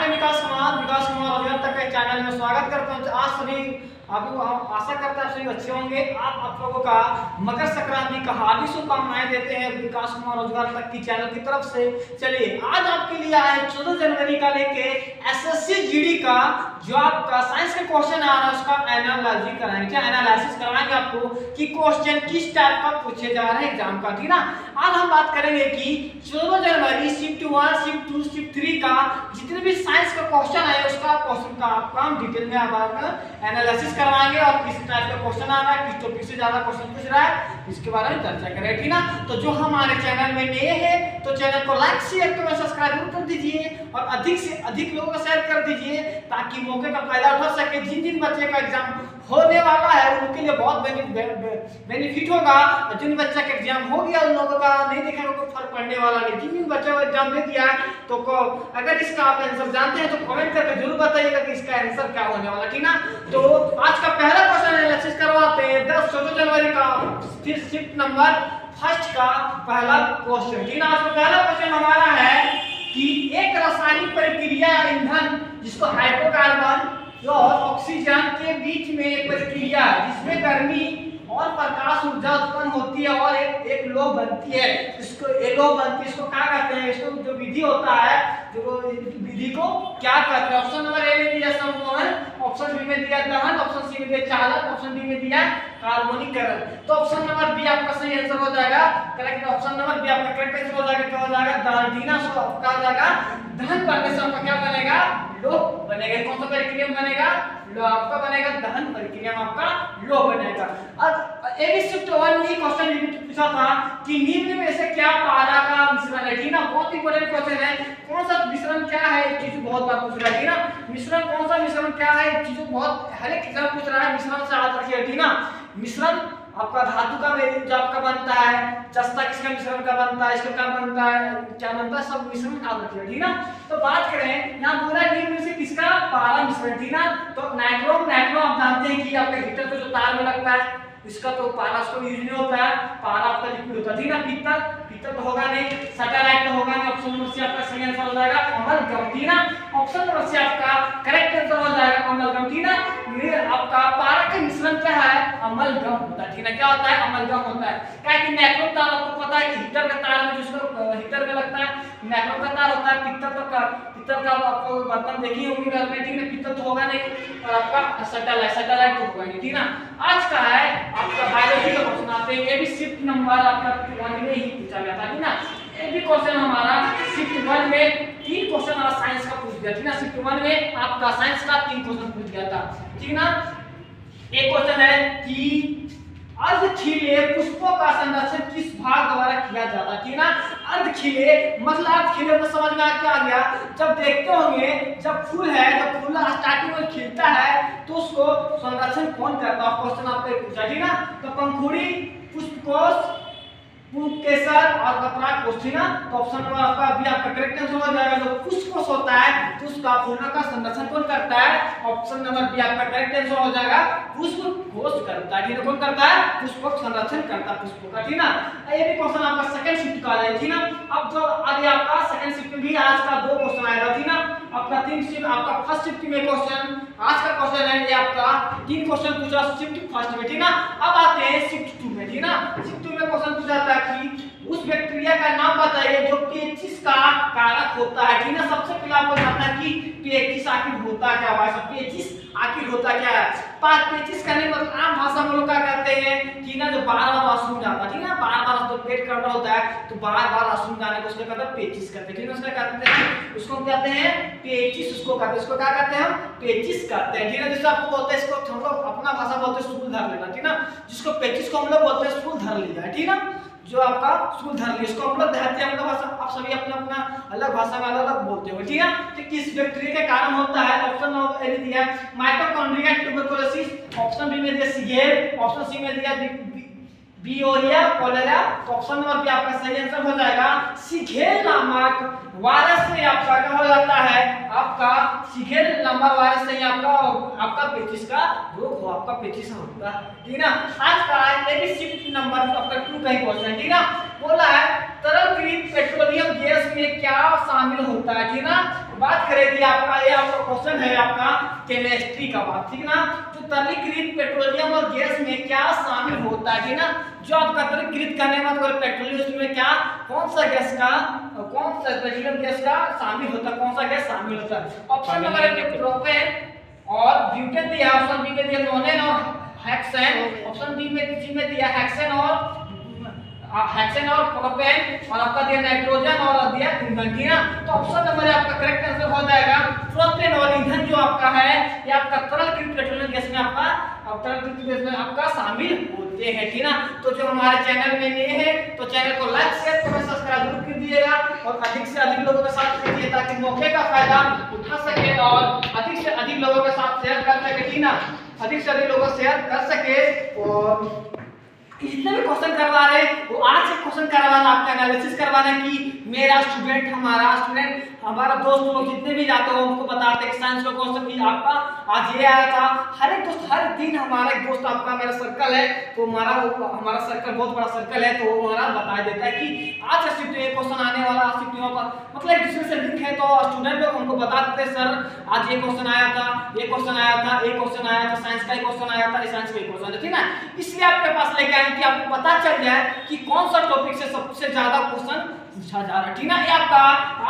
मैं विकास कुमार रोजगार तक के चैनल में स्वागत करता हूँ। आज सभी आप आशा करता है सभी अच्छे होंगे। आप लोगों का मकर संक्रांति का हार्दिक शुभकामनाएं देते हैं विकास कुमार रोजगार तक की चैनल की तरफ से। चलिए आज आपके लिए आए 14 जनवरी का लेके एसएससी जीडी का जो आपका साइंस का क्वेश्चन आ रहा है उसका एनालिसिस कराएंगे। क्या एनालिसिस कराएंगे आपको कि क्वेश्चन किस टाइप का पूछे जा रहे हैं एग्जाम का, ठीक ना। आज हम बात करेंगे कि 14 जनवरी शिफ्ट 1 शिफ्ट 2 शिफ्ट 3 का जितने भी साइंस का क्वेश्चन है उसका क्वेश्चन का आपका हम डिटेल में एनालिसिस करवाएंगे और किस टाइप का क्वेश्चन आ रहा है, किस टॉपिक से ज्यादा क्वेश्चन पूछ रहा है इसके बारे में चर्चा करें, ठीक ना। तो जो हमारे चैनल में नए हैं तो चैनल को लाइक शेयर कमेंट सब्सक्राइब जरूर कर दीजिए और अधिक से अधिक लोगों को शेयर कर दीजिए ताकि मौके का फायदा उठा सके। जिन जिन बच्चे का एग्जाम होने वाला है उनके लिए बहुत बेनिफिट होगा। जिन बच्चा का एग्जाम हो गया उन लोगों का नहीं देखेगा कोई फर्क पड़ने वाला नहीं। जिन जिन बच्चों को एग्जाम दे दिया तो अगर इसका आप आंसर जानते हैं तो कमेंट करके जरूर बताइएगा कि इसका आंसर क्या होने वाला, ठीक ना। तो आज का पहला क्वेश्चन एनालिसिस करवाते हैं 14 जनवरी का शिफ्ट नंबर फर्स्ट का पहला क्वेश्चन, ठीक ना। आज का पहला क्वेश्चन हमारा है कि एक रासायनिक प्रक्रिया ईंधन जिसको हाइड्रोकार्बन और ऑक्सीजन के बीच में एक प्रक्रिया जिसमें गर्मी और प्रकाश ऊर्जा उत्पन्न होती है और एक लौ बनती है। इसको लौ बनती है, इसको क्या कहते हैं, इसको जो विधि होता है जो विधि को क्या कहते हैं। ऑप्शन नंबर ए में दिया समूहन, ऑप्शन बी में दिया दहन, ऑप्शन सी में दिया चालन, ऑप्शन डी में दिया कार्बोनीकरण। तो ऑप्शन नंबर बी आपका सही आंसर हो जाएगा, करेक्ट। ऑप्शन नंबर बी आपका करेक्ट आंसर हो जाएगा। क्या हो जाएगा, दहन। दीना सो आपका हो जाएगा दहन बनने से आपका क्या बनेगा, लौ बनेगा। कौन सा प्रक्रिया बनेगा, लौ आपका बनेगा, दहन प्रक्रिया में आपका लौ बनेगा। अब एबी शिफ्ट 1 में क्वेश्चन रिपीट पूछा था कि निम्न में से क्या पारा का मिश्रण है, ठीक ना। बहुत इंपॉर्टेंट क्वेश्चन है। कौन सा मिश्रण क्या है एक चीज बहुत बार पूछ रहा है, ठीक ना। मिश्रण कौन सा मिश्रण क्या है एक चीज बहुत हर एक एग्जाम पूछ रहा है। मिश्रण से याद रखिए, ठीक ना। मिश्रण आपका धातु का जो आपका बनता है, जस्ता किसका मिश्रण का बनता है, इसका क्या बनता है, क्या बनता है, सब मिश्रण याद रखिए, ठीक ना। तो बात करें यहाँ बोला निम्न में से किसका पारा मिश्रण, ठीक ना। तो नाइट्रोम आप जानते हैं कि आपका हीटर को जो तार में लगता है इसका तो पारा उसको यूज नहीं होता है, पारा आपका लिक्विड होता है, ठीक ना। पीतल तो होगा नहीं, सैटेलाइट तो होगा नहीं। ऑप्शन नंबर सी आपका सही आंसर हो जाएगा अमलगम, ठीक ना। ऑप्शन नंबर सी आपका करेक्ट आंसर हो जाएगा अमलगम, ठीक ना। आपका पारा का मिश्रण क्या है, अमलगम होता है, ठीक ना। क्या होता है, अमलगम होता है। क्या कि नाइट्रोम तार आपको पता है कि हीटर का तार में जिसको हीटर में लगता है नाइट्रोम का तार होता है। पीतल का आपको बर्तन देखी होंगे घर में, ठीक है। पीतल तो होगा नहीं और आपका सैटेलाइट तो होगा नहीं, ठीक ना। आज का है आपका बायोलॉजी का क्वेश्चन आते हैं। ये भी शिफ्ट नंबर आपका 1 में ही पूछा गया था, ठीक ना। ये भी क्वेश्चन हमारा शिफ्ट 1 में 3 क्वेश्चन हमारा साइंस का पूछ गया, ठीक ना। शिफ्ट 1 में आपका साइंस का 3 क्वेश्चन पूछ गया था, ठीक ना। एक क्वेश्चन है कि अर्धखिले पुष्पों का संरक्षण किस भाग द्वारा किया जाता है, ठीक ना। अर्धखिले मतलब अर्धखिले तो समझ में आ गया। जब देखते होंगे जब फूल है, जब फूल स्टार्टिंग में खिलता है तो उसको संरक्षण कौन करता है, क्वेश्चन आपको पूछा, ठीक ना। तो पंखुड़ी, पुष्पकोश, केसर और पत्राक कोश, ठीक ना। तो ऑप्शन नंबर आपका अभी आपका करेक्ट आंसर हो जाएगा। जो पुष्पकोश होता है तो उसका फूलों का संरक्षण कौन करता है, ऑप्शन नंबर बी आपका करेक्ट आंसर हो जाएगा पुष्पकोश करता है, ठीक है। कौन करता है, पुष्पक संरक्षण करता है पुष्पों का, ठीक ना। ये भी क्वेश्चन आपका सेकंड शिफ्ट का है, ठीक ना। अब जो आगे आपका सेकंड शिफ्ट में भी आज का 2 क्वेश्चन आएगा, ठीक ना। आपका 3 शिफ्ट आपका फर्स्ट शिफ्ट में क्वेश्चन आज का क्वेश्चन है ये आपका 3 क्वेश्चन पूछा शिफ्ट फर्स्ट में, ठीक ना। अब आते हैं शिफ्ट 2 में, ठीक ना। शिफ्ट 2 में क्वेश्चन पूछा था कि उस बैक्टीरिया का नाम बताइए जो पेचिश का कारक होता है, ठीक ना। सबसे पहले आपको जानना है कि पेचिश आखिर होता क्या है, पेचिश आखिर होता क्या है। पेचिश का नहीं मतलब आम भाषा में लोग क्या कहते हैं कि ना जो बार-बार वॉशरूम जाता है, ठीक ना। बार-बार तो पेट कर रहा होता है तो बार-बार वॉशरूम जाने को उसको कहते हैं पेचिश कहते हैं, ठीक है। उसको कहते हैं उसको कहते हैं पेचिश, उसको कहते हैं, उसको क्या कहते हैं हम पेचिश कहते हैं, ठीक है। जैसे आपको बोलते हैं इसको हम लोग अपना भाषा बोलते हैं स्टूल धर लेना, ठीक ना। जिसको पेचिश को हम लोग बोलते हैं स्टूल धर लिया, ठीक ना। जो आपका स्टूल धर लिया इसको हम लोग देहाती हम लोग भाषा आप सभी अपना अलग भाषा में अलग बोलते हो, ठीक है। तो किस बैक्टीरिया के कारण होता है, ऑप्शन नंबर ए दिया माइटोकॉन्ड्रिया ट्यूबरकुलोसिस, ऑप्शन बी में दिया सीगेल, ऑप्शन सी में दिया बियोरिया कोलेरा। तो ऑप्शन नंबर बी आपका सही आंसर हो जाएगा सीगेल नामक वायरस से आपका क्या हो जाता है, आपका सीखे नंबर वाले से ही आपका आपका पेचिश का रोग हो, आपका पेचिश होगा, ठीक ना। आज का है कि शिफ्ट नंबर आपका 2 का ही क्वेश्चन, ठीक ना। बोला है तरलकृत पेट्रोलियम गैस में क्या शामिल होता है, ठीक ना। बात करेंगे आपका ये आपका क्वेश्चन है आपका केमिस्ट्री का बात, ठीक ना। जो तरलीकृत पेट्रोलियम और गैस में क्या शामिल होता है, ठीक ना। जो आपका तरलीकृत करने में मतलब पेट्रोलियम में क्या कौन सा गैस का कौन सा पेट्रोलियम गैस का शामिल होता है, कौन सा गैस शामिल होता है। ऑप्शन नंबर 1 प्रोपेन और ब्यूटेन दिया, ऑप्शन बी में दिया नोनेन और हेक्सेन, ऑप्शन डी में सी में दिया हेक्सेन और प्रोपेन और आपका दिया नाइट्रोजन और दिया ईंधन, ठीक ना। तो ऑप्शन नंबर आपका करेक्ट आंसर हो जाएगा प्रोपेन और ईंधन जो आपका है ये आपका तरलकृत पेट्रोलियम गैस में आपका तरलकृत गैस में आपका शामिल होते हैं, ठीक ना। तो जो हमारे चैनल में नए हैं तो चैनल को लाइक शेयर कमेंट सब्सक्राइब जरूर कर दीजिएगा और अधिक से अधिक लोगों के साथ कीजिए ताकि मौके का फायदा उठा सके और अधिक से अधिक लोगों के साथ शेयर कर सके, ठीक ना। अधिक से अधिक लोगों शेयर कर सके और जितने भी क्वेश्चन करवा रहे वो आज से क्वेश्चन करवाना, आपका एनालिसिस करवाना कि मेरा स्टूडेंट हमारा दोस्त लोग जितने भी जाते हो उनको बताते हैं कि साइंस का क्वेश्चन भी आपका आज ये आया था। हर एक दोस्त हर दिन हमारा एक दोस्त आपका मेरा सर्कल है तो हमारा सर्कल बहुत बड़ा सर्कल है तो वो हमारा बता देता है कि आज का शिफ्ट ये क्वेश्चन आने वाला, आज शिफ्ट पर मतलब एक दूसरे से लिंक है तो स्टूडेंट लोग हमको बता देते हैं सर आज ये क्वेश्चन आया था, ये क्वेश्चन आया था, ये क्वेश्चन आया था, साइंस का ही क्वेश्चन आया था, साइंस का ही क्वेश्चन है, ठीक ना। इसलिए आपके पास लेके आए कि आपको पता चल जाए कि कौन सा टॉपिक से सबसे ज्यादा क्वेश्चन पूछा जा रहा है, ठीक ना। ये आपका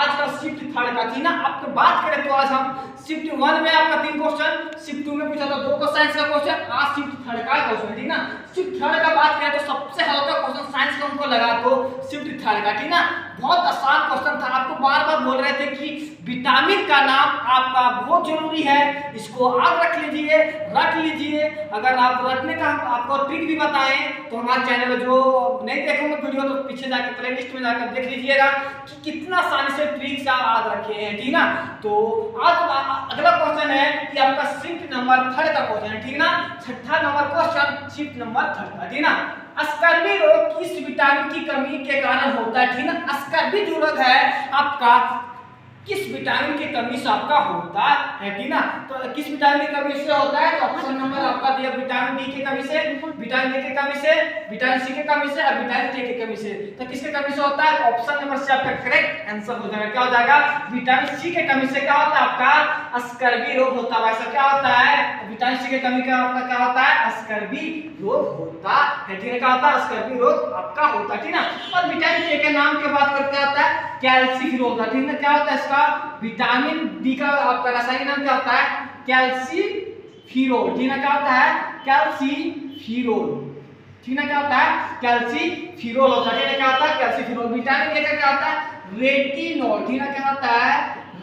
आज का शिफ्ट थर्ड का, ठीक ना। आपको बात करें तो आज हम शिफ्ट 1 में आपका 3 क्वेश्चन, शिफ्ट 2 में पूछा था 2 का साइंस का क्वेश्चन, आज शिफ्ट थर्ड का क्वेश्चन, ठीक ना। शिफ्ट थर्ड का बात करें तो सबसे हल्का क्वेश्चन साइंस का हमको लगा तो शिफ्ट थर्ड का, ठीक ना। बहुत आसान क्वेश्चन था, आपको बार-बार बोल रहे थे कि विटामिन का नाम आपका बहुत जरूरी है, इसको आप रख लीजिए। अगर आप रखने का आपको ट्रिक भी बताएं तो हमारे चैनल में जो नहीं देखेंगे वीडियो तो पीछे जाकर प्लेलिस्ट में जाकर देख लीजिएगा कि कितना आसानी से ट्रिक्स आप याद रखे हैं, ठीक ना। तो आज अगला क्वेश्चन है कि आपका शिफ्ट नंबर 3 का क्वेश्चन है, ठीक ना। छठा नंबर क्वेश्चन शिफ्ट नंबर 3 का, ठीक ना। अस्कर्वी रोग किस विटामिन की कमी के कारण होता है, ठीक ना। अस्कर्वी जो रोग है आपका किस विटामिन की कमी से आपका होता है, ठीक ना। तो किस विटामिन की कमी से होता है तो ऑप्शन नंबर आपका दिया विटामिन डी की कमी से, विटामिन ए की कमी से, विटामिन सी की कमी से और विटामिन के कमी से। तो किसके कमी से होता है ऑप्शन नंबर से आपका करेक्ट आंसर हो जाएगा। क्या हो जाएगा विटामिन सी के कमी से क्या होता है आपका अस्कर्वी रोग होता है। वैसा क्या होता है विटामिन सी की कमी का आपका क्या होता है अस्कर्वी रोग होता है, ठीक है। क्या होता है अस्कर्वी रोग आपका होता है, ठीक ना। और विटामिन ए के नाम के बात करते आता है कैल्सीफिरोल, ठीक है। क्या होता है इसका विटामिन डी का आपका रासायनिक नाम क्या होता है कैल्सीफिरोल, ठीक है। क्या होता है कैल्सीफिरोल, ठीक है। क्या होता है कैल्सीफिरोल होता है, ठीक है। क्या होता है कैल्सीफिरोल। विटामिन ए का क्या होता है रेटिनॉल, ठीक है। क्या होता है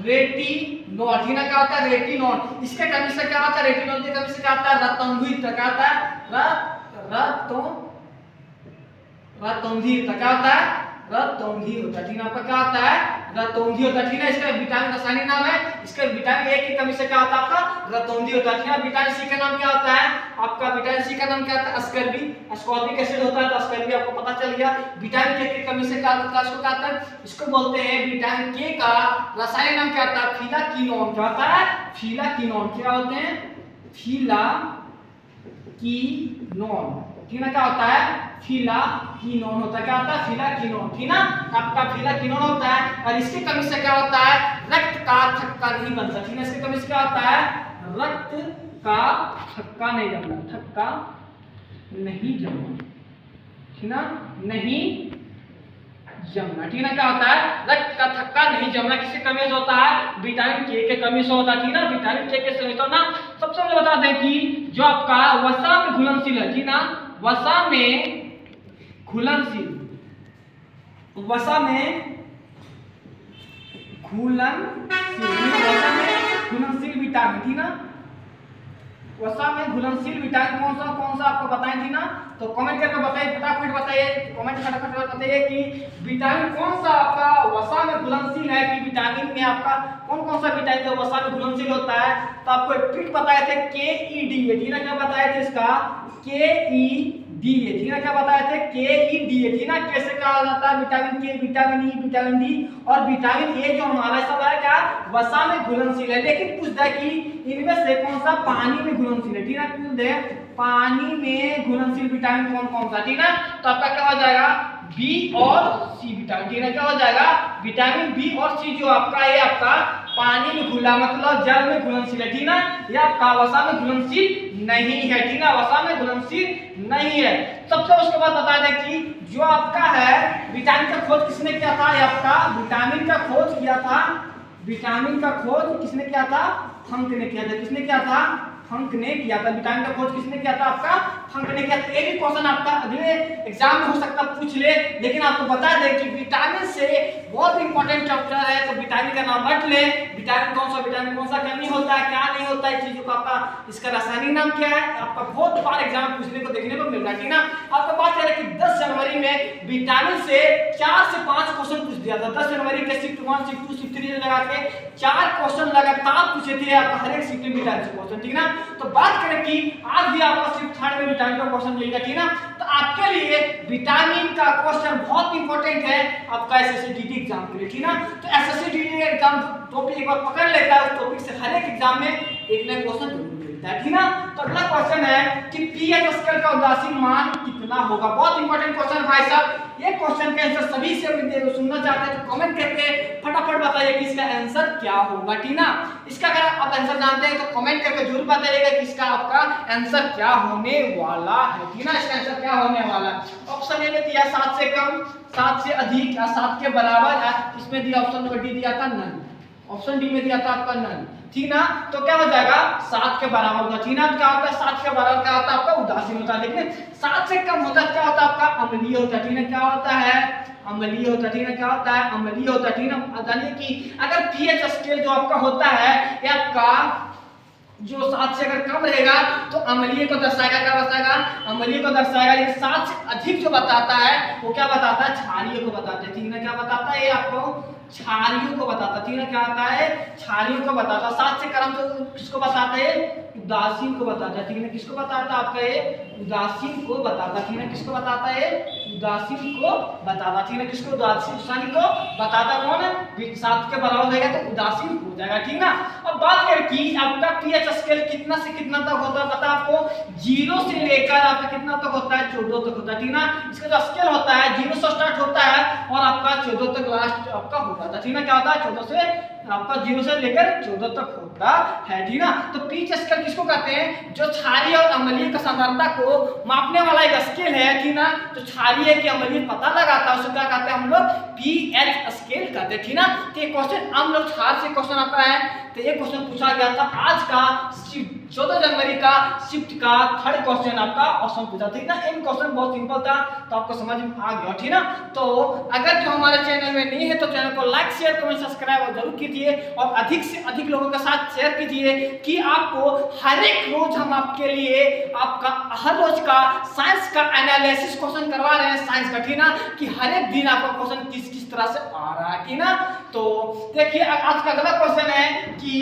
रेटिनॉल, ठीक है। क्या होता है रेटिनॉल। इसके कमी से क्या होता है रेटिनॉल की कमी से क्या होता है रतौंधी, क्या होता है रतौंधी, क्या होता है रतौंधी होता है, ठीक है। आपका क्या होता है रतौंधी होता है, ठीक है। इसका विटामिन रासायनिक नाम है, इसका विटामिन ए की कमी से क्या होता है आपका रतौंधी होता है, ठीक है। विटामिन सी का नाम क्या होता है आपका विटामिन सी का नाम क्या होता है अस्कॉर्बिक एसिड होता है, तो अस्कॉर्बिक आपको पता चल गया। विटामिन के की कमी से क्या होता है इसको क्या होता है इसको बोलते हैं विटामिन के का रासायनिक नाम क्या होता है फिलाकिनोन, क्या होता है फिलाकिनोन। क्या होते हैं फिलाकिनोन, ठीक है। क्या होता है फिलाकिनोन होता है, क्या होता है फिलाकिनोन, ठीक ना। आपका फिलाकिनोन होता है और इसकी कमी से क्या होता है रक्त का थक्का नहीं बनता, ठीक है। इसकी कमी से क्या होता है रक्त का थक्का नहीं जमना, थक्का नहीं जमना, ठीक ना, नहीं जमना, ठीक है। क्या होता है रक्त का थक्का नहीं जमना किसकी कमी से होता है विटामिन के के कमी से होता है, ठीक ना। विटामिन के से होता ना। सबसे पहले बता दें कि जो आपका वसा में घुलनशील है, ठीक ना। वसा में घुलनशील विटामिन, ठीक ना। वसा में घुलनशील विटामिन कौन सा आपको बताएं, ठीक ना। तो कमेंट करके बताइए, फटाफट बताइए, कमेंट फटाफट बताइए कि विटामिन कौन सा आपका वसा में घुलनशील है कि विटामिन में आपका कौन सा विटामिन जो वसा में घुलनशील होता है। तो आपको एक ट्रिक बताए थे KED, ठीक है। क्या बताए थे इसका KED, डी ए, ठीक है। क्या बताए थे? के ई डी ए, ठीक है। कैसे क्या हो जाता है? विटामिन के, विटामिन ई, विटामिन डी और विटामिन ए जो हमारा सब है क्या वसा में घुलनशील है। लेकिन पूछता है कि इनमें से कौन सा पानी में घुलनशील है, ठीक है। पूछ दे पानी में घुलनशील विटामिन कौन कौन सा, ठीक है। तो आपका क्या हो जाएगा? बी और सी विटामिन, ठीक है। क्या हो जाएगा? विटामिन बी और सी जो आपका ये आपका पानी में घुला मतलब जल में घुलनशील है, ठीक है। ये आपका वसा में घुलनशील नहीं है, ठीक है। वसा में घुलनशील नहीं है। सबसे उसके बाद बता दें कि जो आपका है विटामिन का खोज किसने किया था? ये आपका विटामिन का खोज किया था, विटामिन का खोज किसने किया था? फंक ने किया था। किसने किया था? फंक ने किया था। विटामिन का खोज किसने किया था? आपका फंक ने किया था। एक भी क्वेश्चन आपका अगले एग्जाम में हो सकता पूछ ले, लेकिन आपको बता दें कि विटामिन से बहुत इंपॉर्टेंट चैप्टर है, तो विटामिन का नाम रट ले। विटामिन कौन सा कमी होता है, क्या नहीं होता है, चीजों का आपका इसका रासायनिक नाम क्या है, आपका बहुत बार एग्जाम पूछने को देखने को मिल रहा है, ठीक है। आपको बात करें कि 10 जनवरी में विटामिन से 4 से 5 क्वेश्चन पूछ दिया था। 10 जनवरी के शिफ्ट 1, शिफ्ट 2, शिफ्ट 3 लगा के 4 क्वेश्चन लगातार पूछे थे आपका हर एक शिफ्ट में विटामिन से क्वेश्चन, ठीक है। तो बात करें कि आज भी आपका शिफ्ट 3 में विटामिन का क्वेश्चन मिलेगा, ठीक है। तो आपके लिए विटामिन का क्वेश्चन बहुत इंपॉर्टेंट है आपका एसएससी एग्जाम के लिए, ठीक है। तो एसएससी एग्जाम टॉपिक एक बार पकड़ लेता है, उस टॉपिक से हर एक एग्जाम में एक नया क्वेश्चन जरूर मिलता है, ठीक है। तो अगला क्वेश्चन है कि पीएच स्केल का उदासीन मान कितना होगा। बहुत इंपॉर्टेंट क्वेश्चन भाई साहब। ये क्वेश्चन का आंसर सभी से सुनना चाहते हैं तो कमेंट करके फटाफट बताइए कि इसका आंसर क्या होगा, ठीक है। इसका अगर आप आंसर जानते हैं तो कमेंट करके जरूर बताइएगा कि इसका आपका आंसर क्या होने वाला है, ठीक है। इसका आंसर क्या होने वाला है? ऑप्शन ए में दिया 7 से कम, 7 से अधिक या 7 के बराबर। इसमें दिया ऑप्शन नंबर डी दिया था नन, ऑप्शन डी में दिया था आपका नन, ठीक ना। तो क्या हो जाएगा? 7 के बराबर होगा, ठीक ना। क्या होता है? 7 के बराबर क्या होता है? आपका उदासीन होता है। लेकिन 7 से कम होता है क्या होता है? आपका अम्लीय होता है, ठीक है। क्या होता है? अम्लीय होता है, ठीक है। क्या होता है? अम्लीय होता है, ठीक है। जानिए कि अगर पीएच स्केल जो आपका होता है ये आपका जो 7 से अगर कम रहेगा तो अम्लीय को दर्शाएगा, क्या बताएगा? अम्लीय को दर्शाएगा। लेकिन 7 से अधिक जो बताता है वो क्या बताता है? क्षारीय को बताता है, ठीक है। क्या बताता है? ये आपको क्षारीय को बताता है, ठीक है। क्या आता है? क्षारीय को बताता है। 7 से कम तो किसको बताता है? उदासीन को बताता है, ठीक है। किसको बताता है? आपका ये उदासीन को बताता है, ठीक है। किसको बताता है? उदासीन को बताता, ठीक है। किसको? उदासीन को बताता कौन है? 7 के बराबर रहेगा तो उदासीन हो जाएगा, ठीक ना। अब बात करें कि आपका पीएच स्केल कितना से कितना तक होता है? पता आपको 0 से लेकर आपका कितना तक होता है? 14 तक होता है, ठीक ना। इसका जो स्केल होता है 0 से स्टार्ट होता है और आपका 14 तक लास्ट आपका हो जाता है, ठीक ना। क्या होता है? 14 से आपका 0 से लेकर 14 तक होता है, ठीक ना। तो पीएच स्केल किसको कहते हैं? जो क्षारीय और अम्लीय की सांद्रता को मापने वाला एक स्केल है, ठीक ना। तो क्षारीय की अम्लीय पता लगाता है उसको क्या कहते हैं हम लोग? पीएच स्केल कहते हैं, ठीक ना। तो ये क्वेश्चन हम लोग 4 से क्वेश्चन आता है। तो ये क्वेश्चन पूछा गया था आज का 14 जनवरी का शिफ्ट का 3rd क्वेश्चन आपका ऑप्शन पूछा, ठीक ना। इन क्वेश्चन बहुत सिंपल था तो आपको समझ में आ गया, ठीक ना। तो अगर जो हमारे चैनल में नहीं है तो चैनल को लाइक शेयर कमेंट सब्सक्राइब जरूर कीजिए और अधिक से अधिक लोगों के साथ शेयर कीजिए कि आपको हर एक रोज हम आपके लिए आपका हर रोज का साइंस का एनालिसिस क्वेश्चन करवा रहे हैं, साइंस का, ठीक ना। कि हर एक दिन आपका क्वेश्चन किस किस तरह से आ रहा है, ठीक ना। तो देखिए आज का अगला क्वेश्चन है कि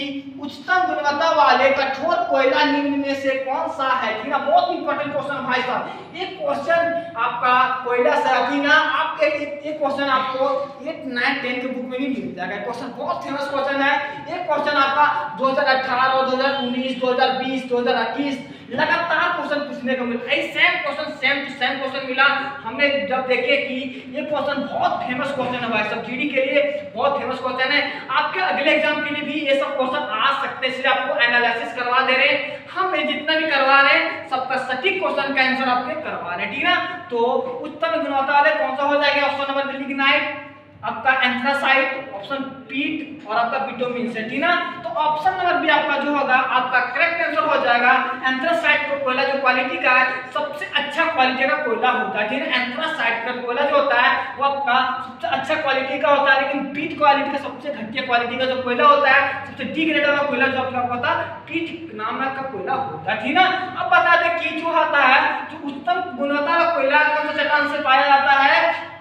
उच्चतम गुणवत्ता वाले कठोर कोयला निम्न में से कौन सा है, ठीक ना। बहुत इंपॉर्टेंट क्वेश्चन भाई साहब। एक क्वेश्चन आपका कोयला से, ठीक ना। आप एक क्वेश्चन आपको 8, 9, 10 के बुक में भी मिल जाएगा। क्वेश्चन बहुत फेमस क्वेश्चन है। एक क्वेश्चन आपका 2018, 2019, 2020, 2021 लगातार क्वेश्चन पूछने को मिला। Same question same to same question मिला। हमने जब देखे कि ये क्वेश्चन बहुत फेमस क्वेश्चन है भाई साहब, जीडी के लिए बहुत फेमस क्वेश्चन है। आपके अगले एग्जाम के लिए भी ये सब क्वेश्चन आ सकते हैं, इसलिए आपको एनालिसिस करवा दे रहे हैं। हम जितना भी करवा रहे हैं सबका सटीक क्वेश्चन का आंसर आपके करवा रहे हैं, ठीक ना। तो उत्तम गुणवत्ता वाले कौन सा हो जाएगा? ऑप्शन नंबर लिग्नाइट, आपका एंथ्रासाइट, ऑप्शन पीट और आपका बिटुमिन से, ठीक ना। तो ऑप्शन नंबर बी आपका जो होगा आपका करेक्ट आंसर हो जाएगा। एंथ्रासाइट को कोयला जो क्वालिटी का है सबसे अच्छा क्वालिटी का कोयला होता है, ठीक है। एंथ्रासाइट का कोयला जो होता है वो आपका सबसे अच्छा क्वालिटी का होता है, लेकिन पीट क्वालिटी का सबसे घटिया क्वालिटी का जो कोयला होता है, सबसे डी ग्रेड वाला कोयला जो आपका होता है पीट नाम का कोयला होता है, ठीक ना। अब बता दें कि जो होता है जो उत्तम गुणवत्ता का कोयला कौन सा चट्टान से पाया जाता है?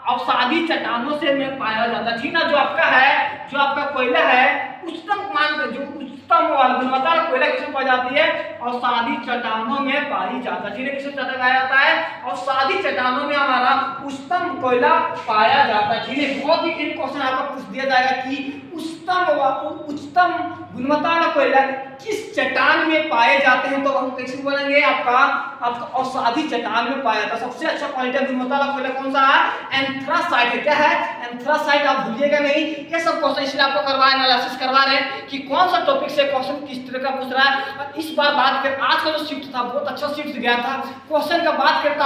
अवसादी चट्टानों से में पाया जाता है, ठीक ना। जो आपका है जो आपका कोयला है उच्चतम मान जो उच्चतम वाला गुणवत्ता कोयला किसमें पाई जाती है? अवसादी चट्टानों में पाई जाता है। ठीक है, किसमें पाया जाता है? अवसादी चट्टानों में हमारा उच्चतम कोयला पाया जाता है। ठीक है, बहुत ही इन क्वेश्चन आपको पूछ दिया जाएगा कि उच्चतम गुणवत्ता वाला कोयला किस चट्टान में पाए जाते हैं, तो हम कैसे बोलेंगे? आपका अवसादी चट्टान में पाया जाता है। सबसे अच्छा क्वालिटी गुणवत्ता वाला कोयला कौन सा है? एंथ्रासाइट है। क्या है? एंथ्रासाइट। आप भूलिएगा नहीं, ये सब क्वेश्चन इसलिए आपको करवा एनालिसिस करवा रहे हैं कि कौन सा टॉपिक से क्वेश्चन किस तरह का पूछ रहा है। और इस बार बात करें, आज का जो शिफ्ट था बहुत अच्छा शिफ्ट गया था। क्वेश्चन का बात करें तो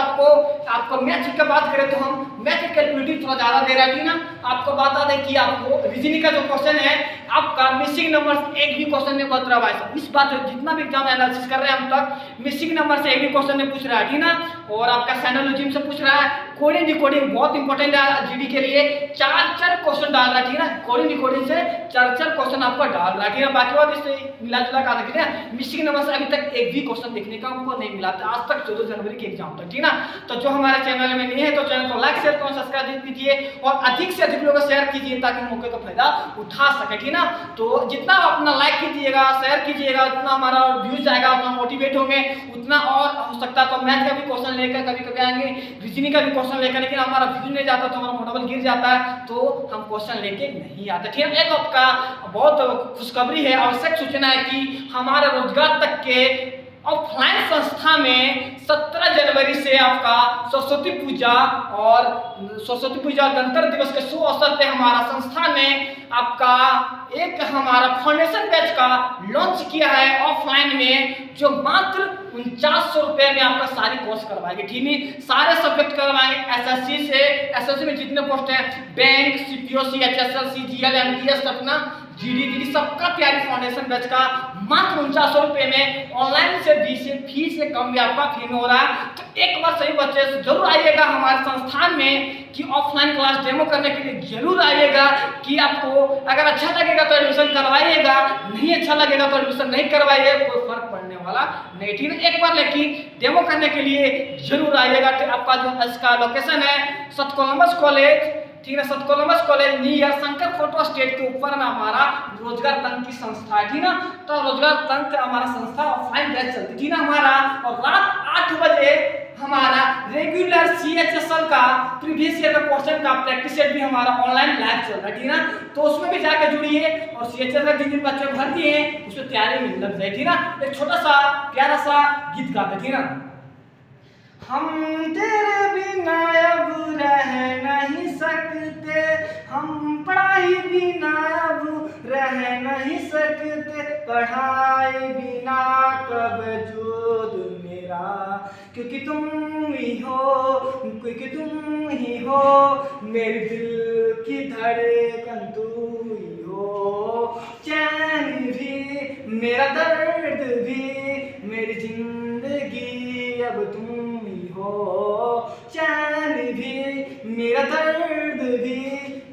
आपको मैथ का बात करें तो हम मैथ कैलकुलेटिव थोड़ा ज्यादा दे रहा है ना। आपको बता दें कि आपको रीजनिंग का जो क्वेश्चन है आपका मिसिंग नंबर एक भी क्वेश्चन में बता रहा है। इस बार जितना भी एग्जाम एनालिसिस कर रहे हैं हम तक मिसिंग नंबर से एक भी क्वेश्चन में पूछ रहा है, ठीक ना। और आपका साइनोलॉजिज्म से पूछ रहा है। कोडिंग डिकोडिंग बहुत इंपॉर्टेंट है जीडी के लिए, 4 क्वेश्चन डाल रहा है, ठीक है। कोडिंग डिकोडिंग से 4 क्वेश्चन आपको डाल रहा है, ठीक है। बाकी बात इससे मिला जुला का ठीक है। मिसिंग नंबर से अभी तक एक भी क्वेश्चन देखने का हमको नहीं मिला था आज तक, 14 जनवरी के एग्जाम तक, ठीक ना। तो जो हमारे चैनल में नहीं है तो चैनल को लाइक शेयर कमेंट सब्सक्राइब कीजिए और अधिक से अधिक लोगों को शेयर कीजिए ताकि मौके का फायदा उठा सके, ठीक ना। तो जितना अपना लाइक कीजिएगा शेयर कीजिएगा उतना हमारा व्यूज आएगा, उतना मोटिवेट होंगे, उतना और हो सकता है तो मैथ का भी क्वेश्चन लेकर कभी कभी आएंगे, रीजनिंग का भी क्वेश्चन लेकर, लेकिन हमारा व्यूज नहीं जाता तो हमारा मोटिवेशन गिर जाता है तो हम क्वेश्चन लेके नहीं आते, ठीक है। एक आपका बहुत खुशखबरी है, आवश्यक सूचना है कि हमारे रोजगार तक के ऑफलाइन संस्था में 17 जनवरी से आपका सरस्वती पूजा और गणतंत्र दिवस के शुभ अवसर पे हमारा संस्था ने आपका एक हमारा फाउंडेशन बैच का लॉन्च किया है ऑफलाइन में, जो मात्र 4900 रुपए में आपका सारी कोर्स करवाएंगे, ठीक है। सारे सब्जेक्ट करवाएंगे एसएससी में जितने पोस्ट हैं, बैंक, सीपीओसी, एचएसएल, जीएल, एमटीएस तक ना, जीडी सबका तैयारी फाउंडेशन बैच का मात्र 4900 रुपए में ऑनलाइन से फी से कम भी आपका फी में हो रहा है। तो एक बार सही बच्चे जरूर आइएगा हमारे संस्थान में कि ऑफलाइन क्लास डेमो करने के लिए जरूर आइएगा। कि आपको अगर अच्छा लगेगा तो एडमिशन करवाइएगा, नहीं अच्छा लगेगा तो एडमिशन नहीं करवाइए, कोई फर्क पड़ने वाला नहीं, ठीक है। एक बार लेकिन डेमो करने के लिए जरूर आइएगा। आपका जो इसका लोकेशन है सत कोलंबस कॉलेज, ठीक है, सत Columbus college near Shankar photo state के ऊपर में हमारा रोजगार तंत्र की संस्था है, ठीक ना। तो रोजगार तंत्र हमारा संस्था ऑफलाइन बैच चलती है, ठीक ना हमारा। और रात 8 बजे हमारा रेगुलर सीएचएसएल का प्रीवियस ईयर का क्वेश्चन का प्रैक्टिस सेट भी हमारा ऑनलाइन लाइव चल रहा है, ठीक ना। तो उसमें भी जाकर जुड़िए और सीएचएसएल का जिन बच्चे भर दिए हैं उसमें तैयारी में लग जाए, ठीक ना। एक छोटा सा प्यारा सा गीत गाते, ठीक ना। हम तेरे बिना अब रह नहीं सकते, हम पढ़ाई बिना अब रह नहीं सकते, पढ़ाई बिना कब वजूद मेरा, क्योंकि तुम ही हो मेरे दिल की धड़कन, तू ही हो चैन भी मेरा दर्द भी, मेरी जिंदगी अब तुम हो, चैन भी मेरा दर्द भी,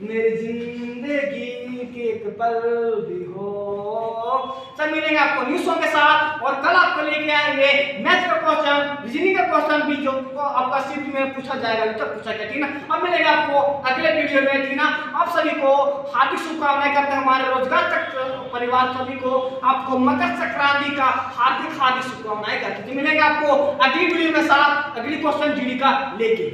मेरी जिंदगी के एक पल भी हो। सब मिलेंगे आपको न्यू सॉन्ग के साथ और कल आपको लेके आएंगे मैथ का क्वेश्चन, रीजनिंग का क्वेश्चन भी जो आपका शिफ्ट में पूछा जाएगा, उत्तर पूछा गया, ठीक ना। अब मिलेंगे आपको अगले वीडियो में, ठीक ना। आप सभी को हार्दिक शुभकामनाएं करते हैं, हमारे रोजगार तक परिवार सभी को आपको मकर संक्रांति का हार्दिक शुभकामनाएं करते हैं। मिलेंगे आपको अगली वीडियो में साथ अगली क्वेश्चन जीडी का लेके।